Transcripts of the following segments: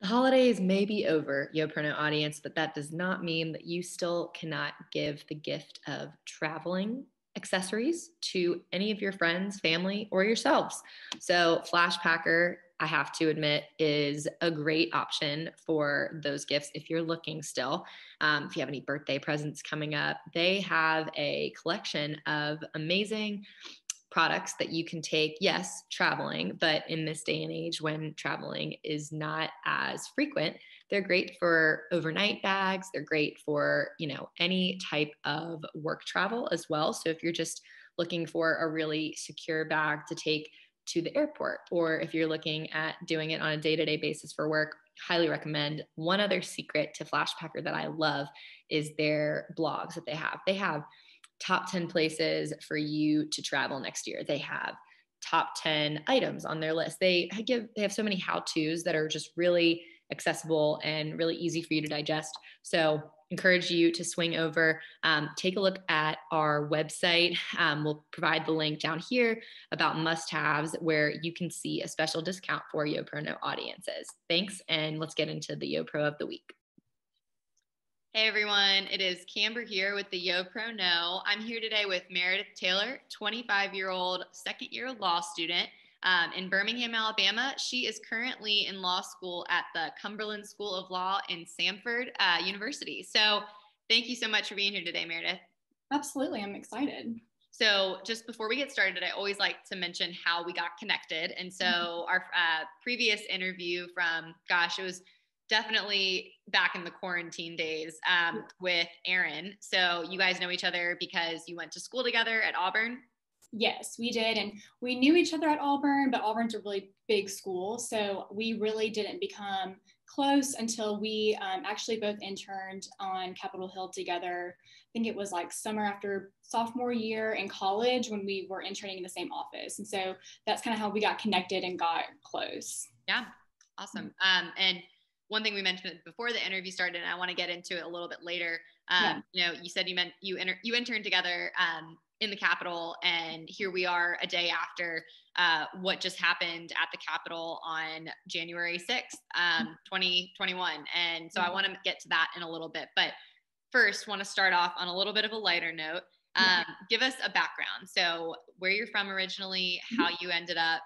The holidays may be over, YoProno audience, but that does not mean that you still cannot give the gift of traveling accessories to any of your friends, family, or yourselves. So, Flash Packer, I have to admit, is a great option for those gifts if you're looking still. If you have any birthday presents coming up, they have a collection of amazing products that you can take, yes, traveling, but in this day and age when traveling is not as frequent, they're great for overnight bags. They're great for, any type of work travel as well. So if you're just looking for a really secure bag to take to the airport, or if you're looking at doing it on a day-to-day basis for work, highly recommend. One other secret to Flashpacker that I love is their blogs that they have. They have top 10 places for you to travel next year. They have top 10 items on their list. They have so many how-tos that are just really accessible and really easy for you to digest. So encourage you to swing over, take a look at our website. We'll provide the link down here about must-haves where you can see a special discount for YoProno audiences. Thanks, and let's get into the YoPro of the week. Hey everyone, it is Camber here with the YoProno. I'm here today with Meredith Taylor, 25-year-old second-year law student in Birmingham, Alabama. She is currently in law school at the Cumberland School of Law in Samford University. So thank you so much for being here today, Meredith. Absolutely, I'm excited. So just before we get started, I always like to mention how we got connected. And so our previous interview from, it was definitely back in the quarantine days with Erin. So you guys know each other because you went to school together at Auburn? Yes, we did. And we knew each other at Auburn, but Auburn's a really big school. So we really didn't become close until we actually both interned on Capitol Hill together. I think it was like summer after sophomore year in college when we were interning in the same office. And so that's kind of how we got connected and got close. Yeah, awesome. And one thing we mentioned before the interview started, and I want to get into it a little bit later. You said you interned together in the Capitol, and here we are a day after what just happened at the Capitol on January 6th, 2021. And so I want to get to that in a little bit, but first want to start off on a little bit of a lighter note. Give us a background. So where you're from originally, how you ended up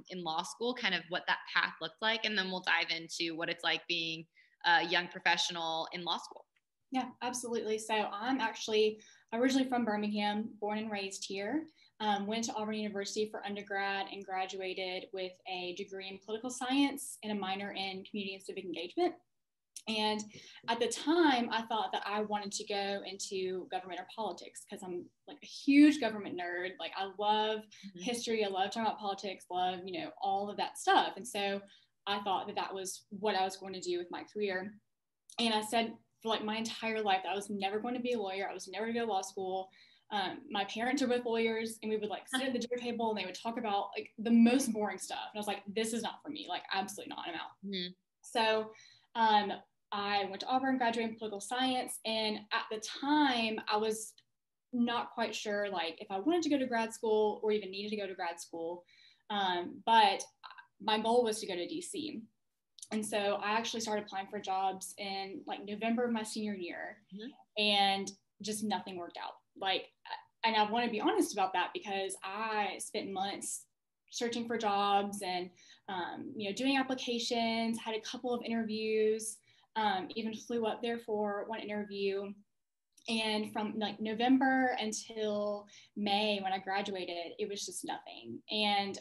in law school, kind of what that path looked like, and then we'll dive into what it's like being a young professional in law school. Yeah, absolutely. So I'm actually originally from Birmingham, born and raised here. Went to Auburn University for undergrad and graduated with a degree in political science and a minor in community and civic engagement. And at the time, I thought that I wanted to go into government or politics because I'm like a huge government nerd. Like I love history, I love talking about politics, love, all of that stuff. And so I thought that that was what I was going to do with my career. And I said for like my entire life that I was never going to be a lawyer. I was never going to go to law school. My parents are both lawyers, and we would like sit at the dinner table and they would talk about like the most boring stuff. And I was like, this is not for me. Like absolutely not. I'm out. So I went to Auburn, graduated in political science. And at the time I was not quite sure like if I wanted to go to grad school or even needed to go to grad school. But my goal was to go to DC. And so I actually started applying for jobs in like November of my senior year, and just nothing worked out. And I want to be honest about that because I spent months searching for jobs and, doing applications, had a couple of interviews, even flew up there for one interview. And from like November until May when I graduated, it was just nothing. And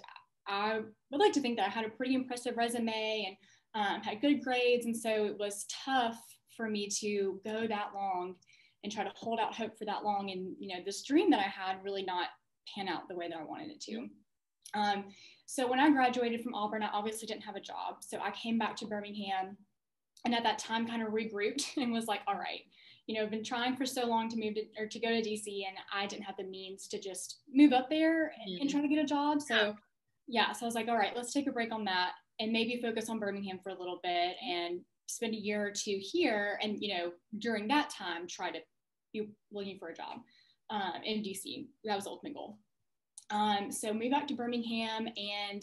I would like to think that I had a pretty impressive resume and had good grades. And so it was tough for me to go that long and try to hold out hope for that long. And, this dream that I had really not pan out the way that I wanted it to. So when I graduated from Auburn, I obviously didn't have a job. So I came back to Birmingham and at that time kind of regrouped and was like, all right, I've been trying for so long to move to, or to go to DC, and I didn't have the means to just move up there and try to get a job. So so I was like, all right, let's take a break on that and maybe focus on Birmingham for a little bit and spend a year or two here. And, during that time, try to be looking for a job in DC. That was the ultimate goal. So moved back to Birmingham and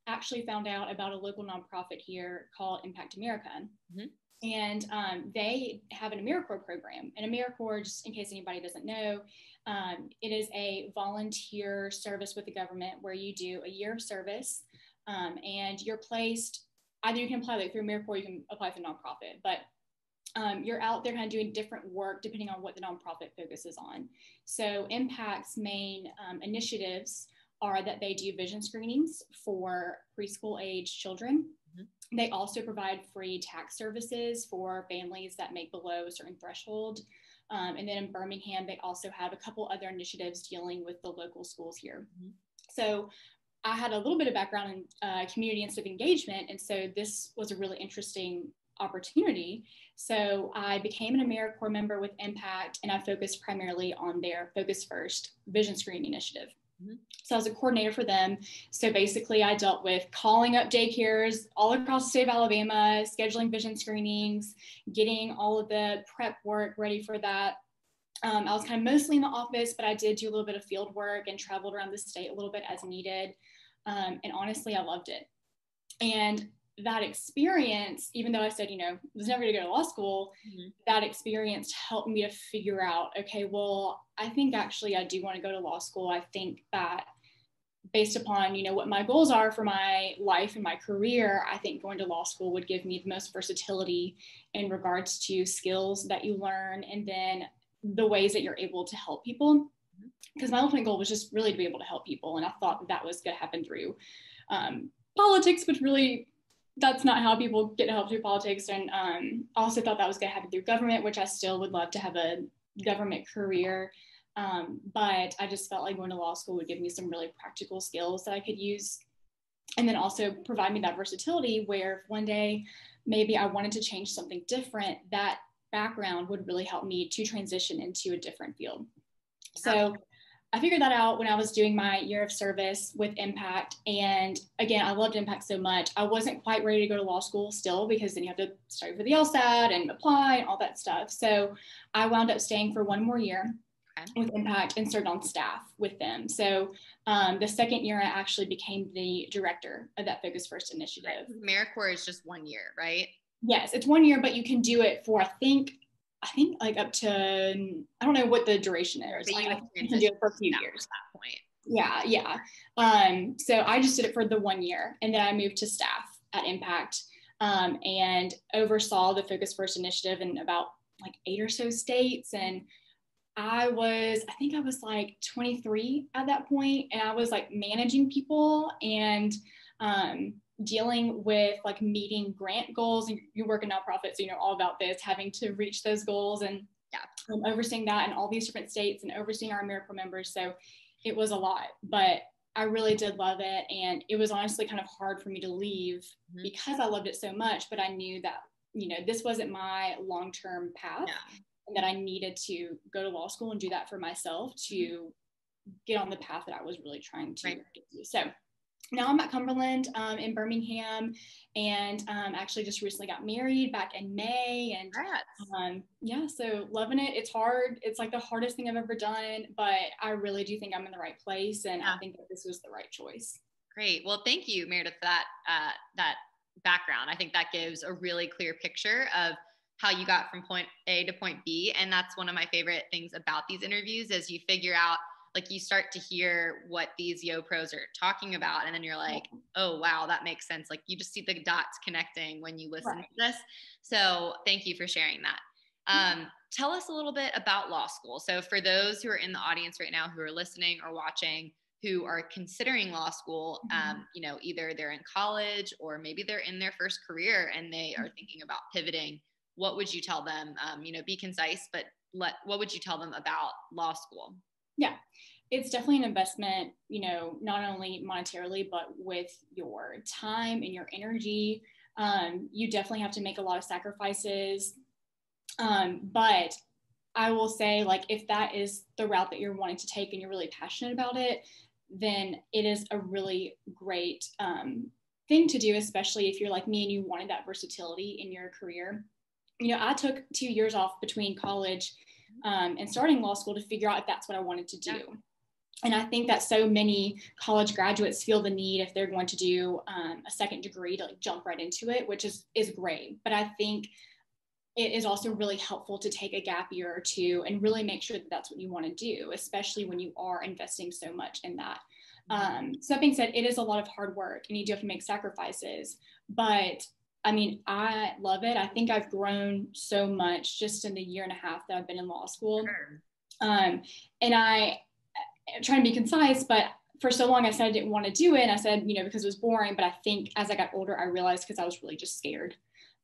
actually found out about a local nonprofit here called Impact America. Mm-hmm. And they have an AmeriCorps program. And AmeriCorps, just in case anybody doesn't know, it is a volunteer service with the government where you do a year of service, and you're placed, either you can apply like through AmeriCorps, you can apply for nonprofit, but you're out there kind of doing different work depending on what the nonprofit focuses on. So Impact's main initiatives are that they do vision screenings for preschool age children. Mm-hmm. They also provide free tax services for families that make below a certain threshold. And then in Birmingham, they also have a couple other initiatives dealing with the local schools here. Mm-hmm. So I had a little bit of background in community and civic engagement, and so this was a really interesting opportunity. So I became an AmeriCorps member with Impact, and I focused primarily on their Focus First vision screening initiative. Mm-hmm. So I was a coordinator for them. So basically I dealt with calling up daycares all across the state of Alabama, scheduling vision screenings, getting all of the prep work ready for that. I was kind of mostly in the office, but I did do a little bit of field work and traveled around the state a little bit as needed. And honestly, I loved it. And that experience, even though I said, I was never going to go to law school, mm-hmm. that experience helped me to figure out, okay, well, I think actually I do want to go to law school. I think that based upon, what my goals are for my life and my career, I think going to law school would give me the most versatility in regards to skills that you learn and then the ways that you're able to help people. Because my ultimate goal was just really to be able to help people. And I thought that was going to happen through politics, which really, that's not how people get help through politics. And I also thought that was going to happen through government, which I still would love to have a government career. But I just felt like going to law school would give me some really practical skills that I could use. And then also provide me that versatility where if one day maybe I wanted to change something different, that background would really help me to transition into a different field. So I figured that out when I was doing my year of service with Impact. And again, I loved Impact so much. I wasn't quite ready to go to law school still, because then you have to study for the LSAT and apply and all that stuff. So I wound up staying for one more year with Impact and served on staff with them. So the second year, I actually became the director of that Focus First initiative. AmeriCorps is just 1 year, right? Yes, it's 1 year, but you can do it for, I think like up to, I don't know what the duration is. But you can do it for a few years. At that point. Yeah. So I just did it for the 1 year, and then I moved to staff at Impact and oversaw the Focus First initiative in about like 8 or so states. And I think I was like 23 at that point, and I was like managing people and dealing with like meeting grant goals. And you work in nonprofits, so you know all about this, having to reach those goals and overseeing that in all these different states and overseeing our AmeriCorps members. So it was a lot, but I really did love it. And it was honestly kind of hard for me to leave because I loved it so much, but I knew that, this wasn't my long-term path and that I needed to go to law school and do that for myself to get on the path that I was really trying to get to. So now I'm at Cumberland in Birmingham, and actually just recently got married back in May. And so loving it. It's hard. It's like the hardest thing I've ever done, but I really do think I'm in the right place, and I think that this was the right choice. Great. Well, thank you, Meredith, for that background. I think that gives a really clear picture of how you got from point A to point B. And that's one of my favorite things about these interviews is you figure out, like you start to hear what these Yo Pros are talking about. And then you're like, oh, wow, that makes sense. Like you just see the dots connecting when you listen to this. So thank you for sharing that. Tell us a little bit about law school. So for those who are in the audience right now, who are listening or watching, who are considering law school, either they're in college or maybe they're in their first career and they are thinking about pivoting, what would you tell them? Be concise, but what would you tell them about law school? Yeah, it's definitely an investment, not only monetarily, but with your time and your energy. You definitely have to make a lot of sacrifices. But I will say, like, if that is the route that you're wanting to take and you're really passionate about it, then it is a really great thing to do, especially if you're like me and you wanted that versatility in your career. I took 2 years off between college and starting law school to figure out if that's what I wanted to do. And I think that so many college graduates feel the need, if they're going to do a second degree, to like jump right into it, which is great. But I think it is also really helpful to take a gap year or two and really make sure that that's what you want to do, especially when you are investing so much in that. So that being said, it is a lot of hard work and you do have to make sacrifices, but I mean, I love it. I think I've grown so much just in the year and a half that I've been in law school. Sure. And I'm trying to be concise, but for so long I said I didn't want to do it. And I said, because it was boring. But I think as I got older, I realized, because I was really just scared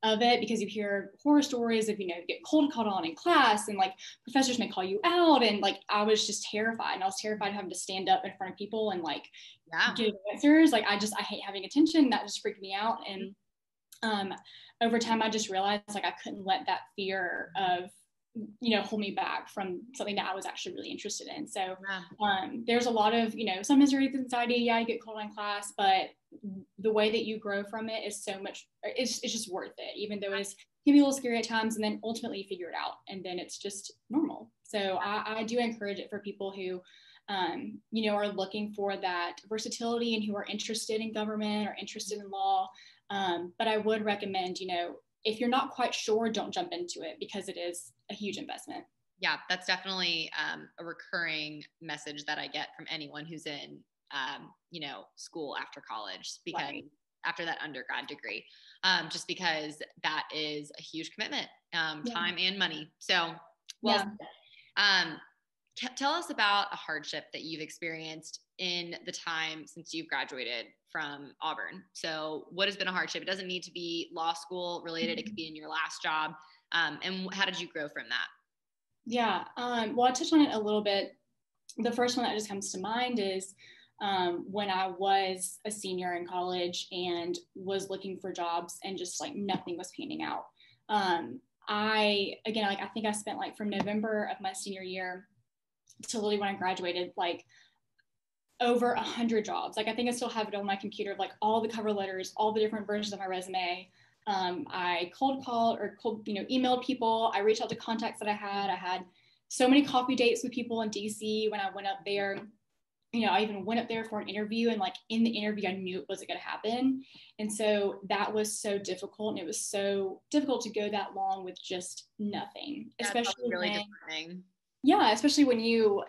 of it, because you hear horror stories of, you get cold called on in class and like professors may call you out. And like, I was just terrified, and I was terrified of having to stand up in front of people and like give answers. Like, I hate having attention. That just freaked me out. And over time, I just realized like I couldn't let that fear of, hold me back from something that I was actually really interested in. So there's a lot of, some misery with anxiety. Yeah, you get called on class, but the way that you grow from it is so much, it's just worth it, even though it can be a little scary at times. And then ultimately you figure it out, and then it's just normal. So I do encourage it for people who, are looking for that versatility and who are interested in government or interested in law. But I would recommend, if you're not quite sure, don't jump into it, because it is a huge investment. Yeah, that's definitely a recurring message that I get from anyone who's in, school after college, because after that undergrad degree, just because that is a huge commitment, time and money. So, tell us about a hardship that you've experienced in the time since you've graduated from Auburn. So what has been a hardship? It doesn't need to be law school related. It could be in your last job. And how did you grow from that? Yeah. Well, I touched on it a little bit. The first one that just comes to mind is when I was a senior in college and was looking for jobs, and just like nothing was panning out. I think I spent like from November of my senior year to literally when I graduated, like over 100 jobs. Like, I think I still have it on my computer, like all the cover letters, all the different versions of my resume. I cold called or emailed people. I reached out to contacts that I had. I had so many coffee dates with people in DC when I went up there. I even went up there for an interview, and like in the interview, I knew it wasn't going to happen. And so that was so difficult. And it was so difficult to go that long with just nothing, especially really when, especially when you're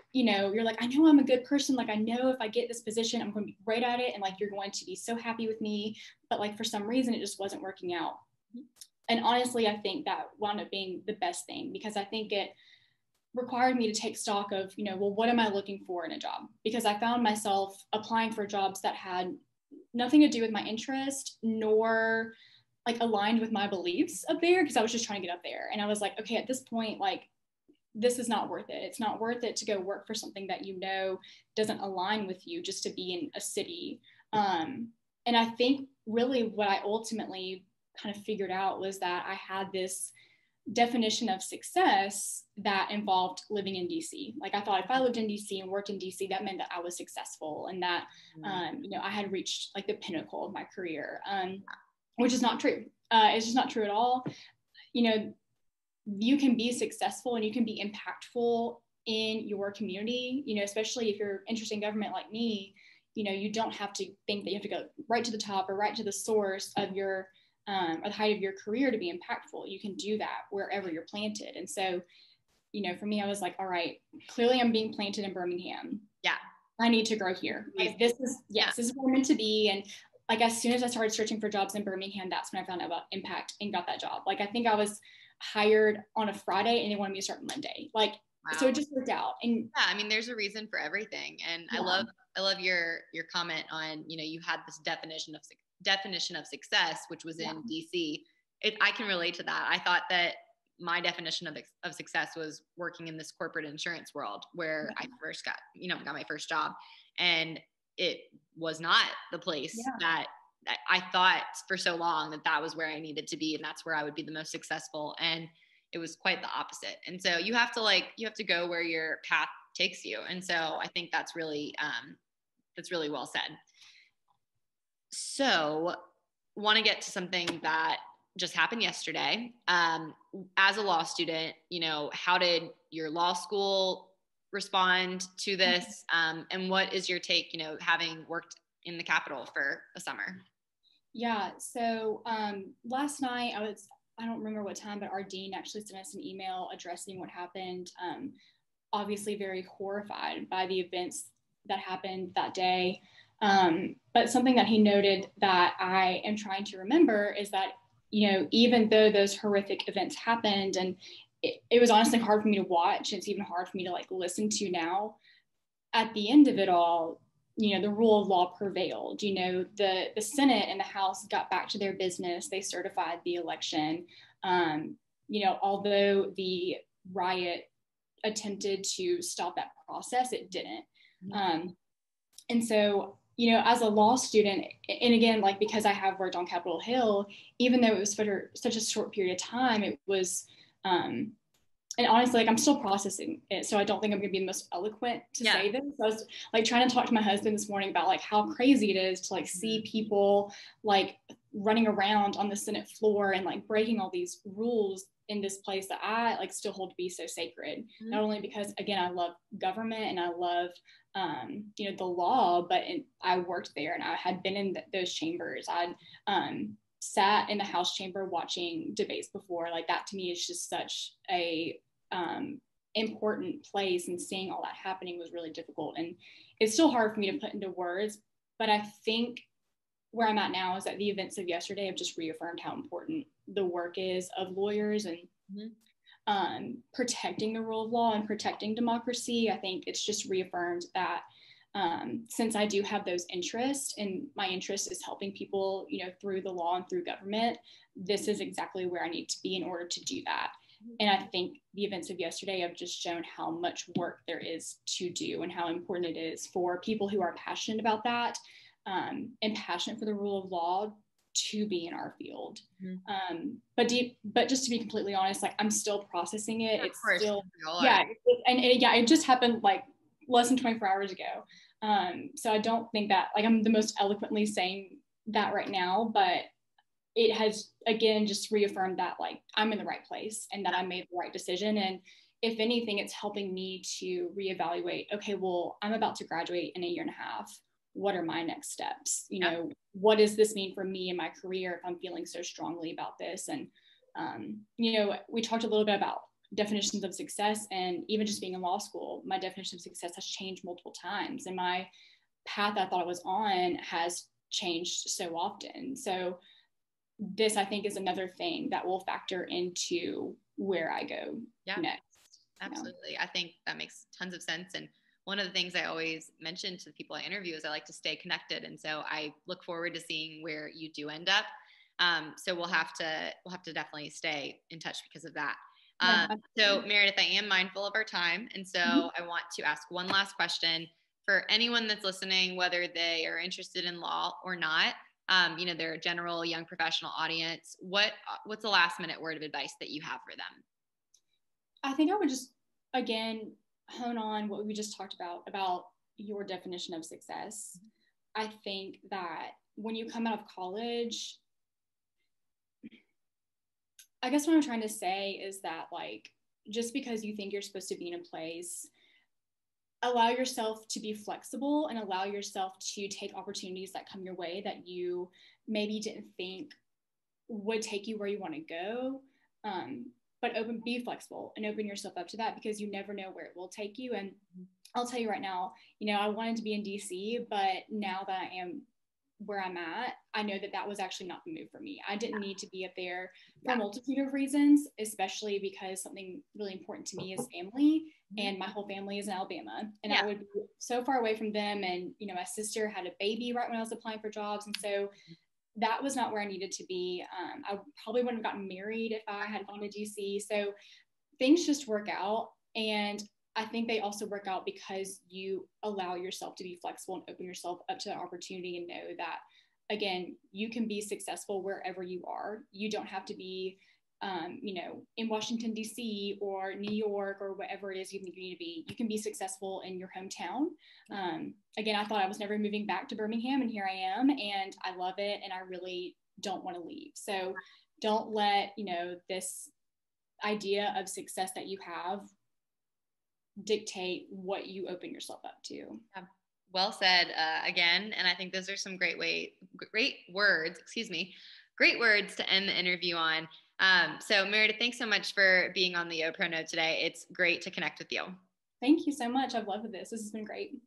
like, I know I'm a good person. Like, I know if I get this position, I'm going to be great at it. And like, you're going to be so happy with me. But like, for some reason, it just wasn't working out. And honestly, I think that wound up being the best thing, because I think it required me to take stock of, well, what am I looking for in a job? Because I found myself applying for jobs that had nothing to do with my interest, nor like aligned with my beliefs up there, because I was just trying to get up there. And I was like, okay, at this point, like, this is not worth it. It's not worth it to go work for something that doesn't align with you, just to be in a city. And I think really what I ultimately kind of figured out was that I had this definition of success that involved living in DC. Like, I thought if I lived in DC and worked in DC, that meant that I was successful, and that I had reached like the pinnacle of my career, which is not true. It's just not true at all. You can be successful and you can be impactful in your community, especially if you're interested in government like me. You don't have to think that you have to go right to the top or right to the source of your or the height of your career to be impactful. You can do that wherever you're planted. And so, for me, I was like, all right, clearly I'm being planted in Birmingham. Yeah. I need to grow here. Like, this is where I'm meant to be. And like, as soon as I started searching for jobs in Birmingham, that's when I found out about Impact and got that job. Like, I think I was hired on a Friday and they wanted me to start Monday. Like, wow. So it just worked out. And I mean, there's a reason for everything. And I love your comment on, you had this definition of success, which was in DC. I can relate to that. I thought that my definition of success was working in this corporate insurance world, where I first got my first job, and it was not the place that I thought for so long that was where I needed to be, and that's where I would be the most successful. And it was quite the opposite. And so you have to go where your path takes you. And so I think that's really well said. So want to get to something that just happened yesterday. As a law student, how did your law school respond to this? And what is your take, having worked in the Capitol for a summer? Yeah, so last night I don't remember what time, but our dean actually sent us an email addressing what happened. Obviously very horrified by the events that happened that day. But something that he noted that I am trying to remember is that, even though those horrific events happened, and it was honestly hard for me to watch, it's even hard for me to listen to now, at the end of it all, the rule of law prevailed. The Senate and the House got back to their business. They certified the election. Although the riot attempted to stop that process, it didn't. And so, as a law student, and again, because I have worked on Capitol Hill, even though it was for such a short period of time, it was, and honestly, I'm still processing it. So I don't think I'm going to be the most eloquent to say this. I was trying to talk to my husband this morning about how crazy it is to see people running around on the Senate floor and breaking all these rules in this place that I still hold to be so sacred. Not only because, again, I love government and I love, the law, but I worked there and I had been in those chambers. I'd sat in the House chamber watching debates before. That to me is just such a important place, and seeing all that happening was really difficult. And it's still hard for me to put into words, but I think where I'm at now is that the events of yesterday have just reaffirmed how important the work is of lawyers and protecting the rule of law and protecting democracy. I think it's just reaffirmed that since I do have those interests, and my interest is helping people, through the law and through government, this is exactly where I need to be in order to do that. And I think the events of yesterday have just shown how much work there is to do and how important it is for people who are passionate about that and passionate for the rule of law to be in our field. But just to be completely honest, I'm still processing it. It's still, it just happened less than 24 hours ago. So I don't think that I'm the most eloquently saying that right now, but it has again just reaffirmed that I'm in the right place and that I made the right decision. And if anything, it's helping me to reevaluate, okay, well, I'm about to graduate in a year and a half. What are my next steps? What does this mean for me in my career if I'm feeling so strongly about this? And we talked a little bit about definitions of success, and even just being in law school, my definition of success has changed multiple times, and my path I thought I was on has changed so often. So this, I think, is another thing that will factor into where I go next. Absolutely. I think that makes tons of sense. And one of the things I always mention to the people I interview is I like to stay connected. And so I look forward to seeing where you do end up. So we'll have to definitely stay in touch because of that. So Meredith, I am mindful of our time. And so I want to ask one last question for anyone that's listening, whether they are interested in law or not. They're a general young professional audience. What's the last minute word of advice that you have for them? I think I would just, again, hone on what we just talked about your definition of success. I think that when you come out of college, I guess what I'm trying to say is that just because you think you're supposed to be in a place, allow yourself to be flexible and allow yourself to take opportunities that come your way that you maybe didn't think would take you where you want to go. But be flexible and open yourself up to that, because you never know where it will take you. And I'll tell you right now, I wanted to be in DC, but now that I am where I'm at, I know that was actually not the move for me. I didn't need to be up there for a multitude of reasons, especially because something really important to me is family, and my whole family is in Alabama, and I would be so far away from them. And, my sister had a baby right when I was applying for jobs. And so that was not where I needed to be. I probably wouldn't have gotten married if I had gone to DC. So things just work out. And I think they also work out because you allow yourself to be flexible and open yourself up to that opportunity, and know that, again, you can be successful wherever you are. You don't have to be, in Washington, D.C. or New York or whatever it is you think you need to be. You can be successful in your hometown. Again, I thought I was never moving back to Birmingham, and here I am, and I love it, and I really don't want to leave. So don't let, this idea of success that you have dictate what you open yourself up to. Yeah. Well said again. And I think those are some great words to end the interview on. So Meredith, thanks so much for being on the YoPro Note today. It's great to connect with you. Thank you so much. I've loved this. This has been great.